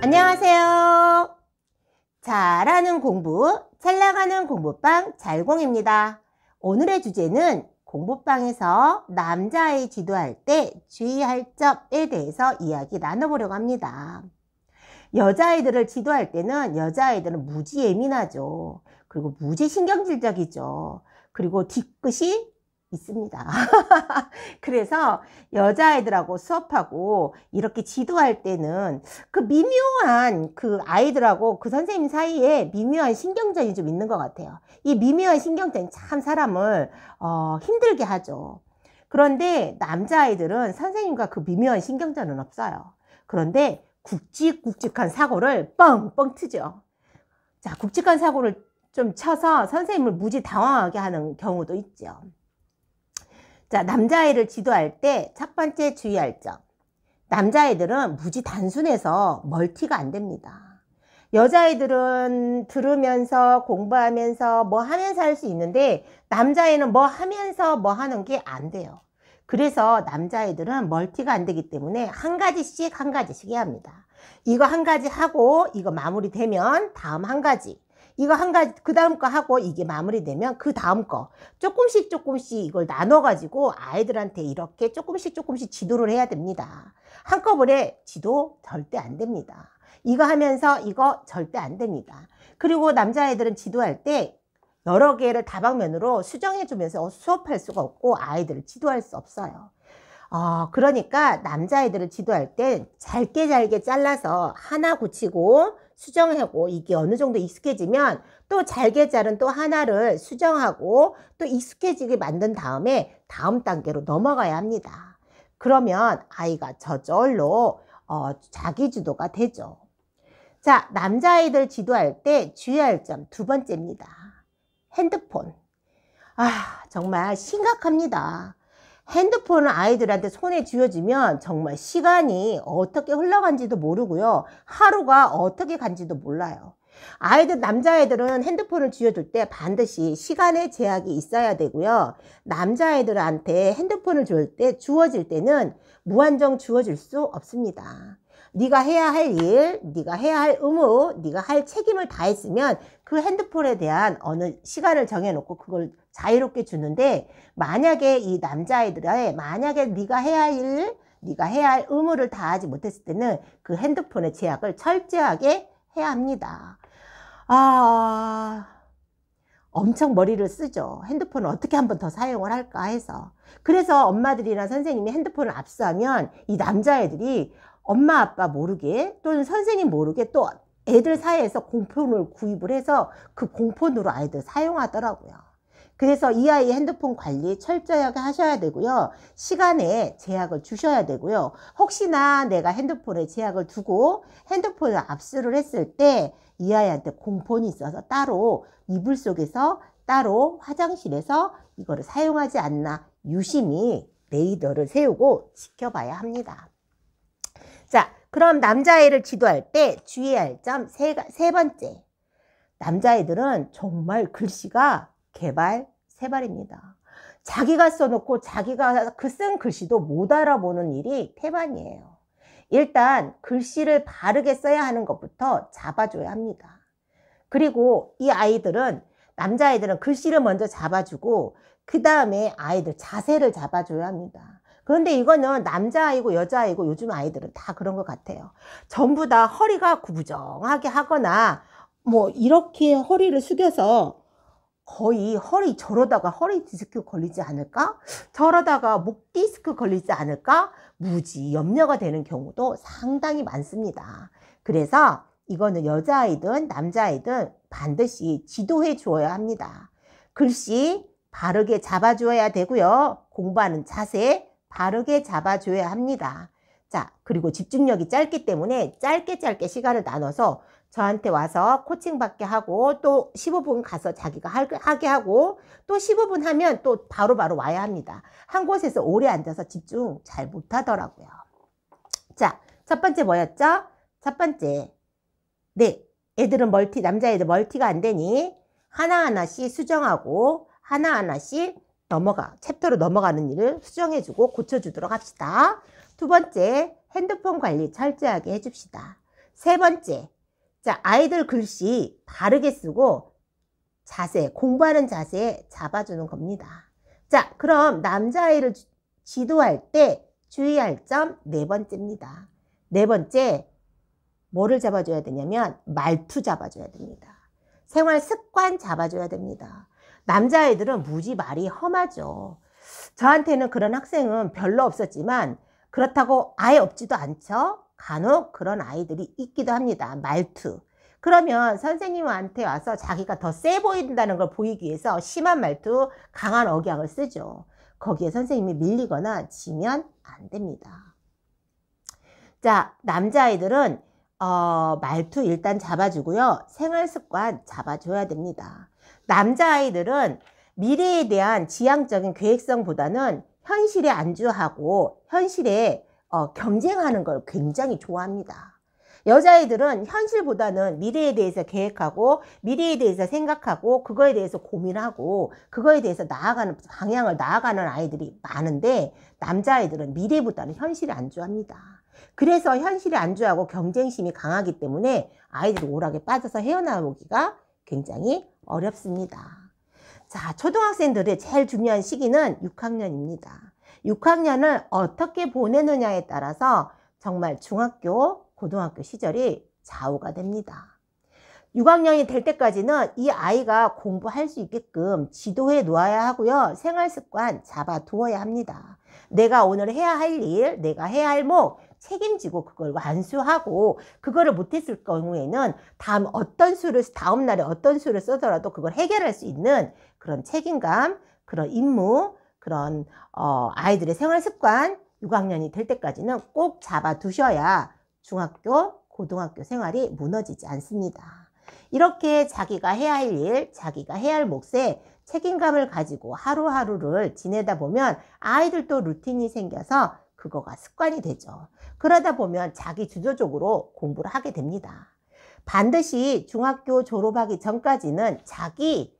안녕하세요. 잘하는 공부, 잘 나가는 공부방 잘공입니다. 오늘의 주제는 공부방에서 남자아이 지도할 때 주의할 점에 대해서 이야기 나눠보려고 합니다. 여자아이들을 지도할 때는 여자아이들은 무지 예민하죠. 그리고 무지 신경질적이죠. 그리고 뒤끝이 있습니다. 그래서 여자아이들하고 수업하고 이렇게 지도할 때는 그 미묘한 그 아이들하고 그 선생님 사이에 미묘한 신경전이 좀 있는 것 같아요. 이 미묘한 신경전이 참 사람을 힘들게 하죠. 그런데 남자아이들은 선생님과 그 미묘한 신경전은 없어요. 그런데 굵직굵직한 사고를 뻥뻥 치죠. 자, 굵직한 사고를 좀 쳐서 선생님을 무지 당황하게 하는 경우도 있죠. 자, 남자아이를 지도할 때 첫 번째 주의할 점. 남자아이들은 무지 단순해서 멀티가 안 됩니다. 여자아이들은 들으면서 공부하면서 뭐 하면서 할 수 있는데 남자아이는 뭐 하면서 뭐 하는 게 안 돼요. 그래서 남자아이들은 멀티가 안 되기 때문에 한 가지씩 해야 합니다. 이거 한 가지 하고 이거 마무리되면 다음 한 가지. 이거 한 가지, 그 다음 거 하고 이게 마무리되면 그 다음 거. 조금씩 이걸 나눠가지고 아이들한테 이렇게 조금씩 지도를 해야 됩니다. 한꺼번에 지도 절대 안 됩니다. 이거 하면서 이거 절대 안 됩니다. 그리고 남자아이들은 지도할 때 여러 개를 다방면으로 수정해주면서 수업할 수가 없고 아이들을 지도할 수 없어요. 그러니까 남자아이들을 지도할 때 잘게 잘라서 하나 고치고 수정하고 이게 어느 정도 익숙해지면 또 잘게 자른 또 하나를 수정하고 또 익숙해지게 만든 다음에 다음 단계로 넘어가야 합니다. 그러면 아이가 저절로 자기주도가 되죠. 자, 남자아이들 지도할 때 주의할 점 두 번째입니다. 핸드폰. 정말 심각합니다. 핸드폰을 아이들한테 손에 쥐어주면 정말 시간이 어떻게 흘러간지도 모르고요. 하루가 어떻게 간지도 몰라요. 남자아이들은 핸드폰을 쥐어줄 때 반드시 시간의 제약이 있어야 되고요. 남자아이들한테 핸드폰을 주어질 때는 무한정 주어질 수 없습니다. 네가 해야 할 일, 네가 해야 할 의무, 네가 할 책임을 다 했으면 그 핸드폰에 대한 어느 시간을 정해놓고 그걸 자유롭게 주는데 만약에 이 남자아이들의 만약에 네가 해야 할 일, 네가 해야 할 의무를 다 하지 못했을 때는 그 핸드폰의 제약을 철저하게 해야 합니다. 엄청 머리를 쓰죠. 핸드폰을 어떻게 한 번 더 사용을 할까 해서. 그래서 엄마들이나 선생님이 핸드폰을 압수하면 이 남자애들이 엄마 아빠 모르게 또는 선생님 모르게 또 애들 사이에서 공폰을 구입을 해서 그 공폰으로 아이들 사용하더라고요. 그래서 이 아이 핸드폰 관리 철저하게 하셔야 되고요. 시간에 제약을 주셔야 되고요. 혹시나 내가 핸드폰에 제약을 두고 핸드폰을 압수를 했을 때 이 아이한테 공폰이 있어서 따로 이불 속에서 따로 화장실에서 이거를 사용하지 않나 유심히 레이더를 세우고 지켜봐야 합니다. 자, 그럼 남자아이를 지도할 때 주의할 점 세 번째. 남자아이들은 정말 글씨가 개발세발입니다. 자기가 써놓고 자기가 쓴 글씨도 못 알아보는 일이 태반이에요. 일단 글씨를 바르게 써야 하는 것부터 잡아줘야 합니다. 그리고 이 남자아이들은 글씨를 먼저 잡아주고 그 다음에 아이들 자세를 잡아줘야 합니다. 그런데 이거는 남자아이고 여자아이고 요즘 아이들은 다 그런 것 같아요. 전부 다 허리가 구부정하게 하거나 뭐 이렇게 허리를 숙여서 거의 저러다가 허리 디스크 걸리지 않을까? 저러다가 목 디스크 걸리지 않을까? 무지 염려가 되는 경우도 상당히 많습니다. 그래서 이거는 여자아이든 남자아이든 반드시 지도해 주어야 합니다. 글씨 바르게 잡아줘야 되고요. 공부하는 자세 바르게 잡아줘야 합니다. 자, 그리고 집중력이 짧기 때문에 짧게 시간을 나눠서 저한테 와서 코칭 받게 하고 또 15분 가서 자기가 하게 하고 또 15분 하면 또 바로바로 와야 합니다. 한 곳에서 오래 앉아서 집중 잘 못하더라고요. 자, 첫 번째 뭐였죠? 첫 번째, 네, 남자애들 멀티가 안 되니 하나하나씩 수정하고 하나하나씩 챕터로 넘어가는 일을 수정해주고 고쳐주도록 합시다. 두 번째, 핸드폰 관리 철저하게 해줍시다. 세 번째, 자, 아이들 글씨 바르게 쓰고 자세, 공부하는 자세에 잡아주는 겁니다. 자, 그럼 남자아이를 지도할 때 주의할 점 네 번째입니다. 네 번째, 뭐를 잡아줘야 되냐면 말투 잡아줘야 됩니다. 생활 습관 잡아줘야 됩니다. 남자아이들은 무지 말이 험하죠. 저한테는 그런 학생은 별로 없었지만 그렇다고 아예 없지도 않죠. 간혹 그런 아이들이 있기도 합니다. 말투. 그러면 선생님한테 와서 자기가 더 세 보인다는 걸 보이기 위해서 심한 말투, 강한 억양을 쓰죠. 거기에 선생님이 밀리거나 지면 안 됩니다. 자, 남자아이들은 말투 일단 잡아주고요. 생활습관 잡아줘야 됩니다. 남자아이들은 미래에 대한 지향적인 계획성보다는 현실에 안주하고 현실에 경쟁하는 걸 굉장히 좋아합니다. 여자아이들은 현실보다는 미래에 대해서 계획하고 미래에 대해서 생각하고 그거에 대해서 고민하고 그거에 대해서 나아가는 방향을 나아가는 아이들이 많은데 남자아이들은 미래보다는 현실에 안주합니다. 그래서 현실에 안주하고 경쟁심이 강하기 때문에 아이들이 오락에 빠져서 헤어나오기가 굉장히 어렵습니다. 자, 초등학생들의 제일 중요한 시기는 6학년입니다. 6학년을 어떻게 보내느냐에 따라서 정말 중학교, 고등학교 시절이 좌우가 됩니다. 6학년이 될 때까지는 이 아이가 공부할 수 있게끔 지도해 놓아야 하고요. 생활습관 잡아두어야 합니다. 내가 오늘 해야 할 일, 내가 해야 할 목 책임지고 그걸 완수하고 그거를 못했을 경우에는 다음 날에 어떤 수를 써더라도 그걸 해결할 수 있는 그런 책임감, 그런 임무, 그런 아이들의 생활습관 6학년이 될 때까지는 꼭 잡아두셔야 중학교, 고등학교 생활이 무너지지 않습니다. 이렇게 자기가 해야 할 일, 자기가 해야 할 몫에 책임감을 가지고 하루하루를 지내다 보면 아이들도 루틴이 생겨서 그거가 습관이 되죠. 그러다 보면 자기 주도적으로 공부를 하게 됩니다. 반드시 중학교 졸업하기 전까지는 자기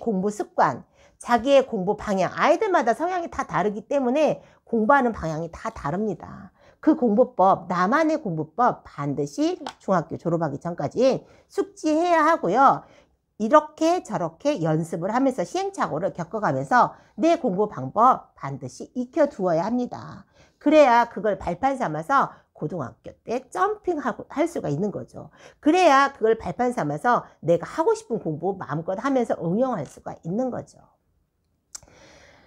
공부 습관, 자기의 공부 방향, 아이들마다 성향이 다 다르기 때문에 공부하는 방향이 다 다릅니다. 그 공부법, 나만의 공부법 반드시 중학교 졸업하기 전까지 숙지해야 하고요. 이렇게 저렇게 연습을 하면서 시행착오를 겪어가면서 내 공부 방법 반드시 익혀두어야 합니다. 그래야 그걸 발판 삼아서 고등학교 때 점핑하고 할 수가 있는 거죠. 그래야 그걸 발판 삼아서 내가 하고 싶은 공부 마음껏 하면서 응용할 수가 있는 거죠.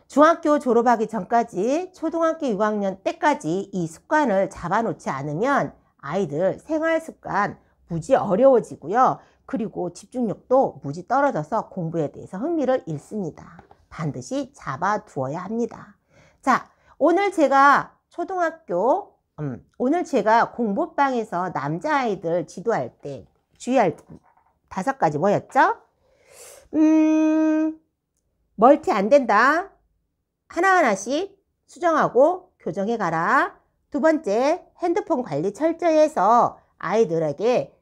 중학교 졸업하기 전까지 초등학교 6학년 때까지 이 습관을 잡아놓지 않으면 아이들 생활 습관 무지 어려워지고요. 그리고 집중력도 무지 떨어져서 공부에 대해서 흥미를 잃습니다. 반드시 잡아두어야 합니다. 자, 오늘 제가 공부방에서 남자아이들 지도할 때 주의할 5가지 뭐였죠? 멀티 안 된다. 하나하나씩 수정하고 교정해 가라. 두 번째, 핸드폰 관리 철저히 해서 아이들에게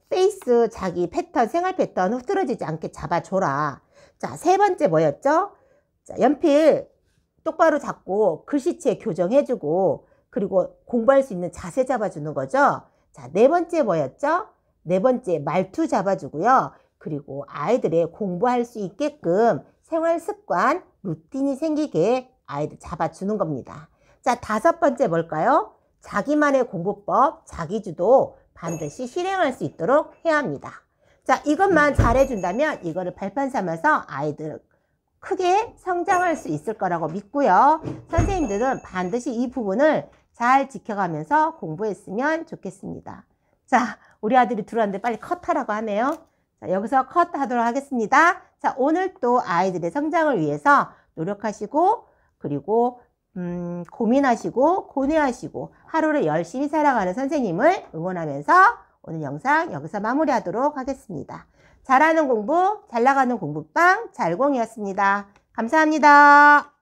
페이스 자기 패턴, 생활 패턴 흐트러지지 않게 잡아줘라. 자, 세 번째 뭐였죠? 자, 연필 똑바로 잡고 글씨체 교정해주고 그리고 공부할 수 있는 자세 잡아주는 거죠. 자, 네 번째 뭐였죠? 네 번째 말투 잡아주고요. 그리고 아이들의 공부할 수 있게끔 생활 습관, 루틴이 생기게 아이들 잡아주는 겁니다. 자, 5번째 뭘까요? 자기만의 공부법, 자기주도 반드시 실행할 수 있도록 해야 합니다. 자, 이것만 잘해준다면 이거를 발판 삼아서 아이들 크게 성장할 수 있을 거라고 믿고요. 선생님들은 반드시 이 부분을 잘 지켜가면서 공부했으면 좋겠습니다. 자, 우리 아들이 들어왔는데 빨리 컷하라고 하네요. 자, 여기서 컷하도록 하겠습니다. 자, 오늘 또 아이들의 성장을 위해서 노력하시고 그리고 고민하시고 고뇌하시고 하루를 열심히 살아가는 선생님을 응원하면서 오늘 영상 여기서 마무리하도록 하겠습니다. 잘하는 공부, 잘 나가는 공부방 잘공이었습니다. 감사합니다.